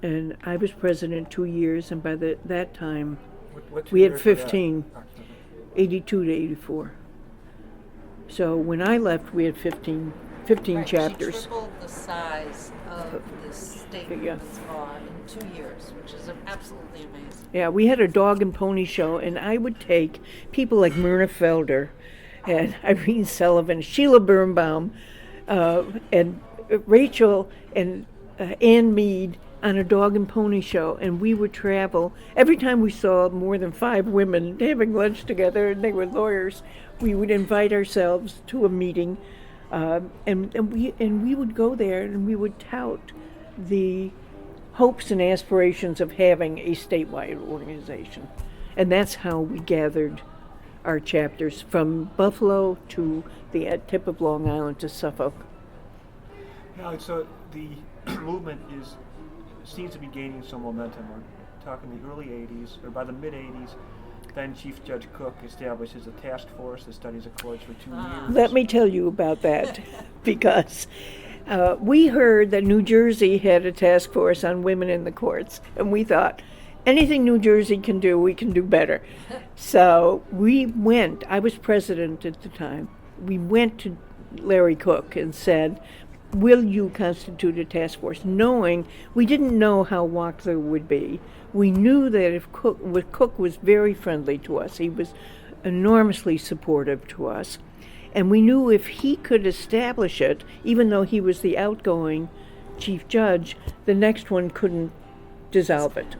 and I was president 2 years, and by that time What we had years were that? 15, 82 to 84. So when I left, we had 15 Right, chapters. She tripled the size of the state Yeah. women's bar in 2 years, which is absolutely amazing. Yeah, we had a dog and pony show, and I would take people like Myrna Felder and Irene Sullivan, Sheila Birnbaum, and Rachel and Ann Mead on a dog and pony show, and we would travel. Every time we saw more than 5 women having lunch together, and they were lawyers, we would invite ourselves to a meeting, and we would go there and we would tout the hopes and aspirations of having a statewide organization. And that's how we gathered our chapters from Buffalo to the tip of Long Island to Suffolk. Yeah, so the movement seems to be gaining some momentum. We're talking the early 80s, or by the mid 80s, then Chief Judge Cook establishes a task force that studies the courts for 2 years. Let me tell you about that, because we heard that New Jersey had a task force on women in the courts, and we thought, anything New Jersey can do, we can do better. So we went, I was president at the time, we went to Larry Cook and said, will you constitute a task force? Knowing we didn't know how Wachtler would be. We knew that if Cook was very friendly to us. He was enormously supportive to us. And we knew if he could establish it, even though he was the outgoing chief judge, the next one couldn't dissolve it.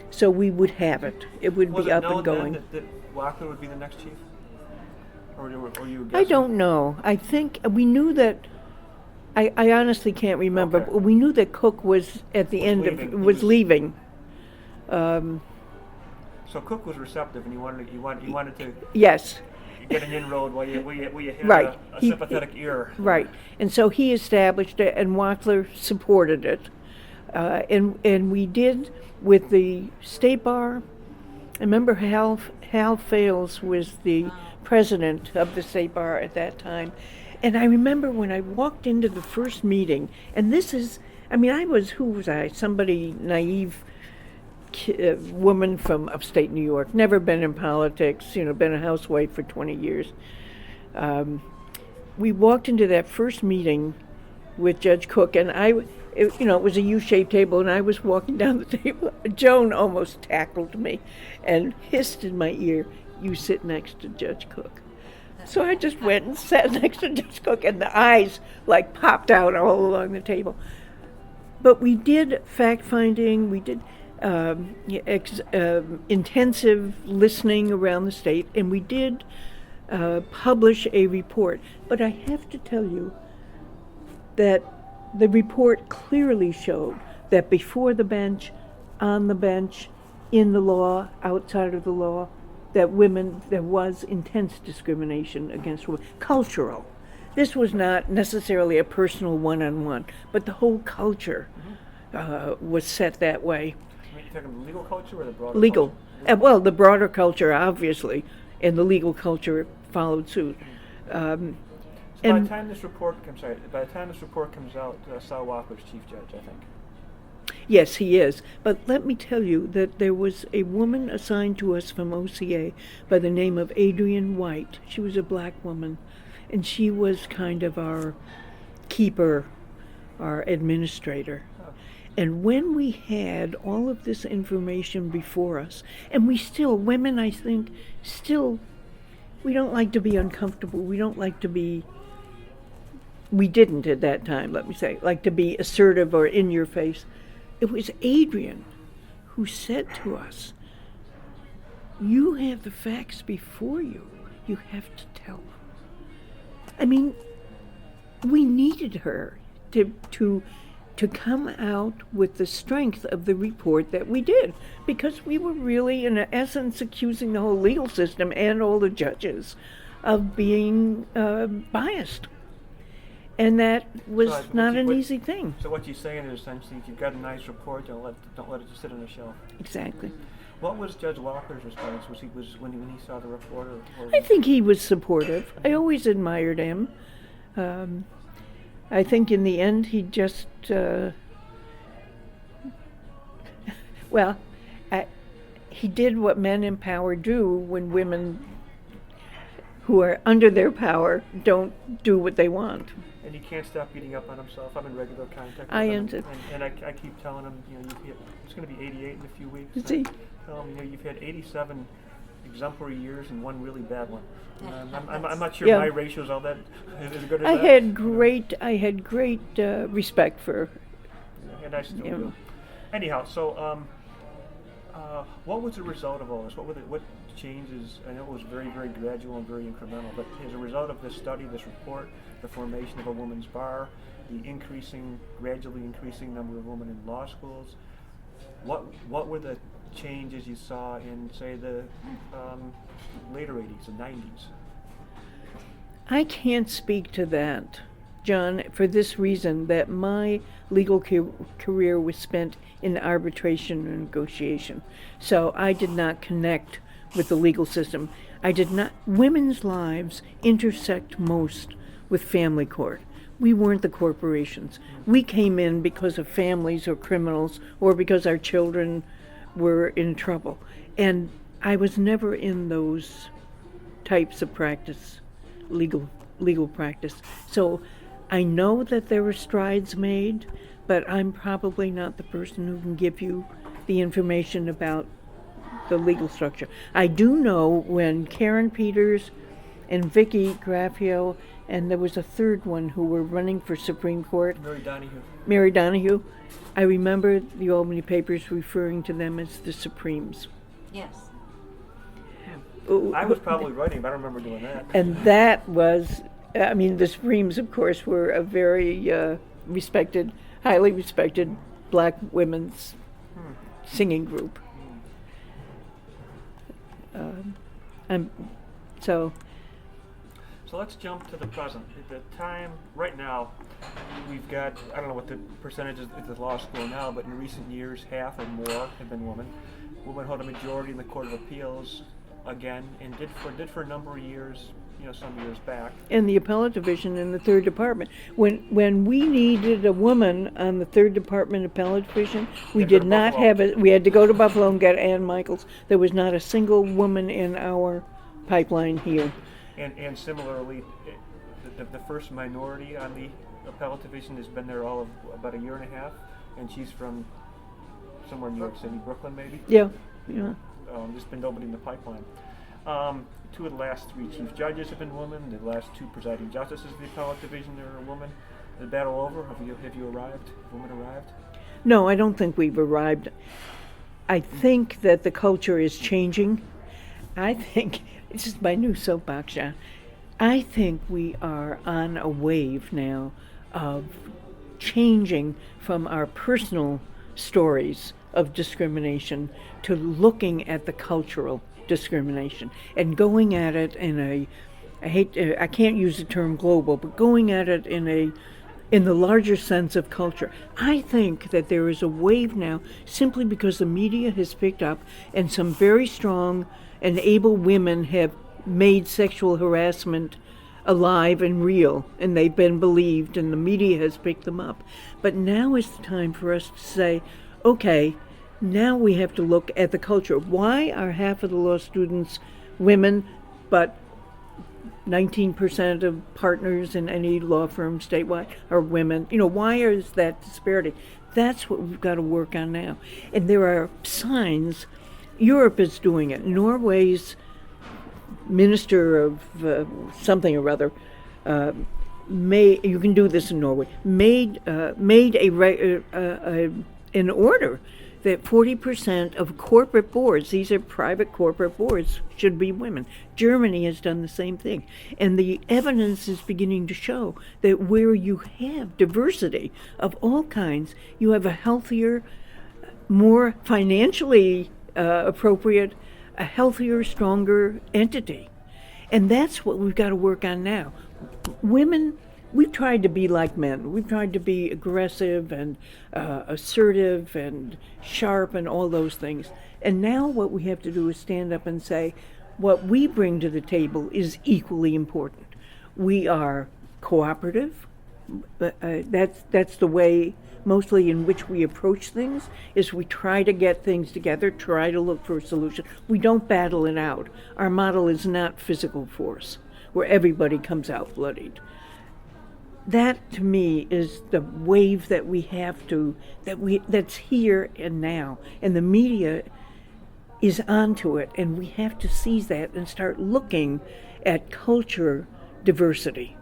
So we would have it. It would be up and going. Was it known then that Wachtler would be the next chief? Or you were guessing? I don't know. I think we knew that. I honestly can't remember. Okay. But we knew that Cook was at the end leaving. of was leaving. So Cook was receptive, and you wanted to Yes. get an inroad while you had Right. a sympathetic ear. Right. And so he established it, and Wachtler supported it. And we did with the state bar. I remember Hal Fales was the president of the state bar at that time. And I remember when I walked into the first meeting, and who was I? Somebody naive woman from upstate New York, never been in politics, been a housewife for 20 years. We walked into that first meeting with Judge Cook, and it was a U-shaped table, and I was walking down the table. Joan almost tackled me and hissed in my ear, "You sit next to Judge Cook." So I just went and sat next to Judge Cook, and the eyes popped out all along the table. But we did fact-finding, we did intensive listening around the state, and we did publish a report. But I have to tell you that the report clearly showed that before the bench, on the bench, in the law, outside of the law, that there was intense discrimination against women, cultural. This was not necessarily a personal one-on-one, but the whole culture was set that way. Are you talking the legal culture or the broader Legal. culture? Well, the broader culture, obviously, and the legal culture followed suit. So by the time this report comes out, Sal Walker's chief judge, I think. Yes, he is. But let me tell you that there was a woman assigned to us from OCA by the name of Adrienne White. She was a black woman, and she was kind of our keeper, our administrator. And when we had all of this information before us, and women, I think, we don't like to be uncomfortable. We didn't at that time, let me say, like to be assertive or in your face. It was Adrienne who said to us, "You have the facts before you. You have to tell them." We needed her to come out with the strength of the report that we did, because we were really, in essence, accusing the whole legal system and all the judges of being biased. And that was So, not an what- easy thing. So what you're saying is essentially, if you've got a nice report, don't let it just sit on the shelf. Exactly. What was Judge Walker's response? Was when he saw the report, or I think he was supportive. I always admired him. I think in the end he just, well, he did what men in power do when women who are under their power don't do what they want. And he can't stop beating up on himself. I'm in regular contact with I him, am. and I keep telling him, it's going to be 88 in a few weeks. Is he? And I tell him, you've had 87 exemplary years and one really bad one. I'm not sure Yeah. my ratio is all that as good as I that. had great respect for. And I still Yeah. do. Anyhow, so what was the result of all this? What changes? I know it was very, very gradual and very incremental, but as a result of this study, this report, the formation of a women's bar, the gradually increasing number of women in law schools, what were the changes you saw in, say, the later 80s and 90s? I can't speak to that, John, for this reason, that my legal career was spent in arbitration and negotiation. So I did not connect with the legal system. Women's lives intersect most with family court. We weren't the corporations. We came in because of families or criminals or because our children were in trouble. And I was never in those types of practice, legal practice. So I know that there were strides made, but I'm probably not the person who can give you the information about the legal structure. I do know when Karen Peters and Vicky Graffio, and there was a third one who were running for Supreme Court, Mary Donahue, I remember the Albany papers referring to them as the Supremes. Yes. I was probably writing, but I don't remember doing that. And that was, the Supremes, of course, were a very highly respected black women's singing group. So let's jump to the present. At the time, right now, we've got, I don't know what the percentage is at the law school now, but in recent years, half or more have been women. Women hold a majority in the Court of Appeals again, and did for a number of years, some years back. In the appellate division in the third department. When we needed a woman on the third department appellate division, we did not have it. We had to go to Buffalo and get Ann Michaels. There was not a single woman in our pipeline here. And similarly, the first minority on the appellate division has been there all of about a year and a half, and she's from somewhere in New York City, Brooklyn maybe? Yeah. There's been nobody in the pipeline. Two of the last three chief judges have been women. The last two presiding justices of the appellate division are a woman. The battle over? Have you arrived? Have women arrived? No, I don't think we've arrived. I think that the culture is changing. I think, this is my new soapbox, John. I think we are on a wave now of changing from our personal stories of discrimination to looking at the cultural discrimination and going at it in I can't use the term global, but going at it in the larger sense of culture. I think that there is a wave now simply because the media has picked up and some very strong and able women have made sexual harassment alive and real, and they've been believed, and the media has picked them up. But now is the time for us to say, okay, now we have to look at the culture. Why are half of the law students women, but 19% of partners in any law firm statewide are women? Why is that disparity? That's what we've got to work on now. And there are signs. Europe is doing it. Norway's minister of something or other you can do this in Norway, made an order that 40% of corporate boards, these are private corporate boards, should be women. Germany has done the same thing. And the evidence is beginning to show that where you have diversity of all kinds, you have a healthier, more financially appropriate, a healthier, stronger entity. And that's what we've got to work on now. Women we've tried to be like men. We've tried to be aggressive and assertive and sharp and all those things. And now what we have to do is stand up and say, what we bring to the table is equally important. We are cooperative. That's the way mostly in which we approach things, is we try to get things together, try to look for a solution. We don't battle it out. Our model is not physical force, where everybody comes out bloodied. That, to me, is the wave that we have to, that's here and now. And the media is onto it, and we have to seize that and start looking at culture diversity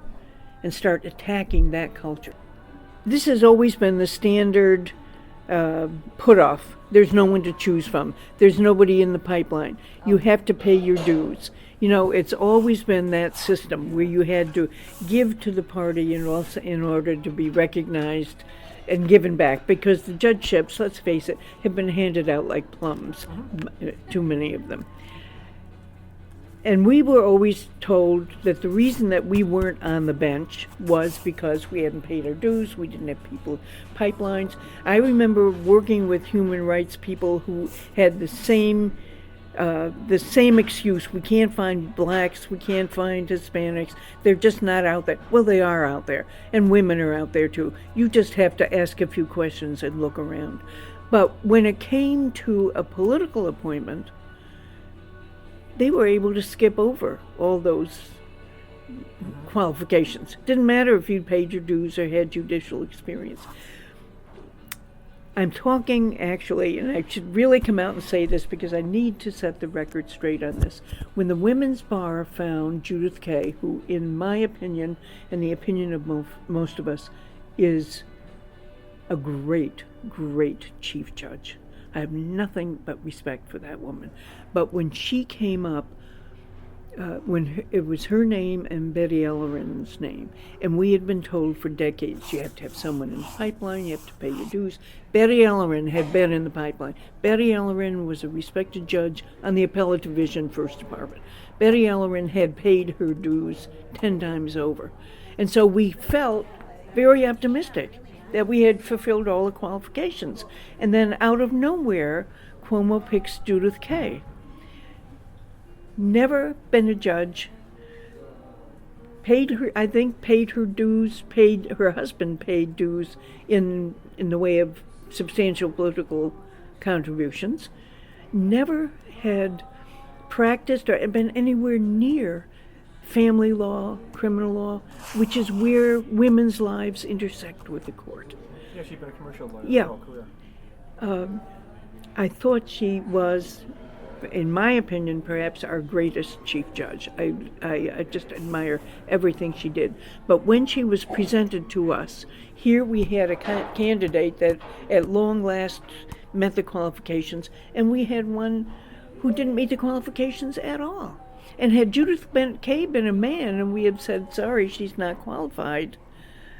and start attacking that culture. This has always been the standard put-off. There's no one to choose from. There's nobody in the pipeline. You have to pay your dues. You know, it's always been that system where you had to give to the party and also in order to be recognized and given back, because the judgeships, let's face it, have been handed out like plums, too many of them. And we were always told that the reason that we weren't on the bench was because we hadn't paid our dues, we didn't have people pipelines. I remember working with human rights people who had the same excuse. We can't find blacks, we can't find Hispanics, they're just not out there. Well, they are out there, and women are out there too. You just have to ask a few questions and look around. But when it came to a political appointment, they were able to skip over all those qualifications. Didn't matter if you'd paid your dues or had judicial experience. I'm talking actually, and I should really come out and say this because I need to set the record straight on this. When the Women's Bar found Judith Kaye, who in my opinion, and the opinion of most of us, is a great, great chief judge. I have nothing but respect for that woman. But when she came up, it was her name and Betty Elleren's name, and we had been told for decades, you have to have someone in the pipeline, you have to pay your dues. Betty Elleren had been in the pipeline. Betty Elleren was a respected judge on the Appellate Division, First Department. Betty Elleren had paid her dues 10 times over. And so we felt very optimistic that we had fulfilled all the qualifications. And then out of nowhere, Cuomo picks Judith Kaye. Never been a judge, paid her dues, her husband paid dues in the way of substantial political contributions, never had practiced or been anywhere near family law, criminal law, which is where women's lives intersect with the court. Yeah, she's been a commercial lawyer yeah. her whole career. I thought she was, in my opinion, perhaps our greatest chief judge. I just admire everything she did. But when she was presented to us, here we had a candidate that at long last met the qualifications, and we had one who didn't meet the qualifications at all. And had Judith Kaye been a man and we had said, sorry, she's not qualified,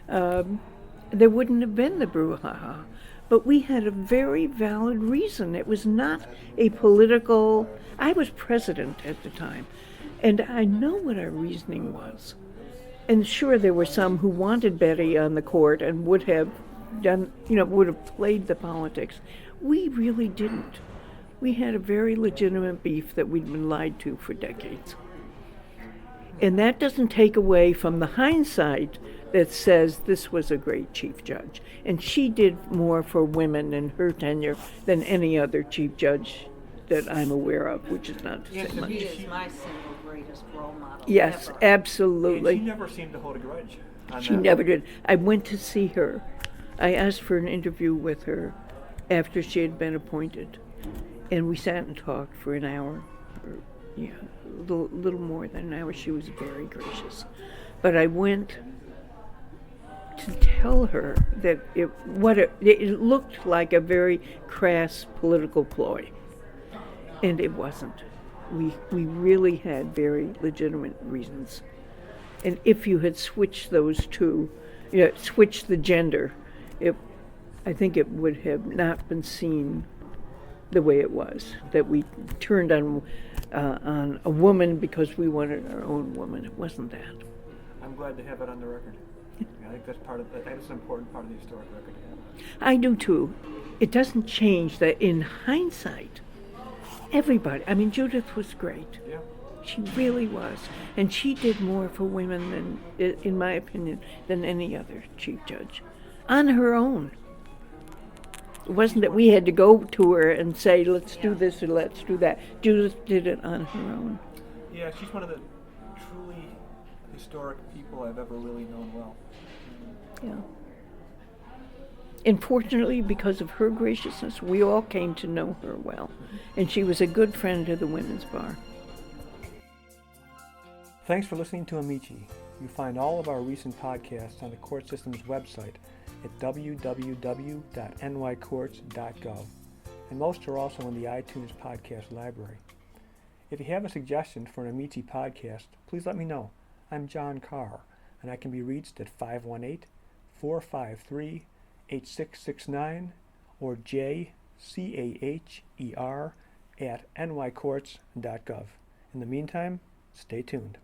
there wouldn't have been the brouhaha. But we had a very valid reason. It was not a political... I was president at the time, and I know what our reasoning was. And sure, there were some who wanted Betty on the court and would have played the politics. We really didn't. We had a very legitimate beef that we'd been lied to for decades. And that doesn't take away from the hindsight that says this was a great chief judge. And she did more for women in her tenure than any other chief judge that I'm aware of, which is not to say much. She is my single greatest role model. Yes, ever. absolutely. And she never seemed to hold a grudge. She never did. I went to see her. I asked for an interview with her after she had been appointed. And we sat and talked for an hour, a little more than an hour. She was very gracious. But I went to tell her that it looked like a very crass political ploy. And it wasn't. We really had very legitimate reasons. And if you had switched those two, switched the gender, I think it would have not been seen the way it was, that we turned on a woman because we wanted our own woman. It wasn't that. I'm glad to have it on the record. I think that's an important part of the historic record to have. I do too. It doesn't change that in hindsight, everybody, I mean, Judith was great. Yeah. She really was. And she did more for women than, in my opinion, than any other chief judge. On her own. It wasn't that we had to go to her and say, let's do this or let's do that. Judith did it on her own. Yeah, she's one of the truly historic people I've ever really known well. Yeah. And fortunately, because of her graciousness, we all came to know her well. And she was a good friend to the Women's Bar. Thanks for listening to Amici. You find all of our recent podcasts on the court system's website at www.nycourts.gov, and most are also in the iTunes podcast library. If you have a suggestion for an Amici podcast, please let me know. I'm John Carr, and I can be reached at 518-453-8669 or jcaher@nycourts.gov. In the meantime, stay tuned.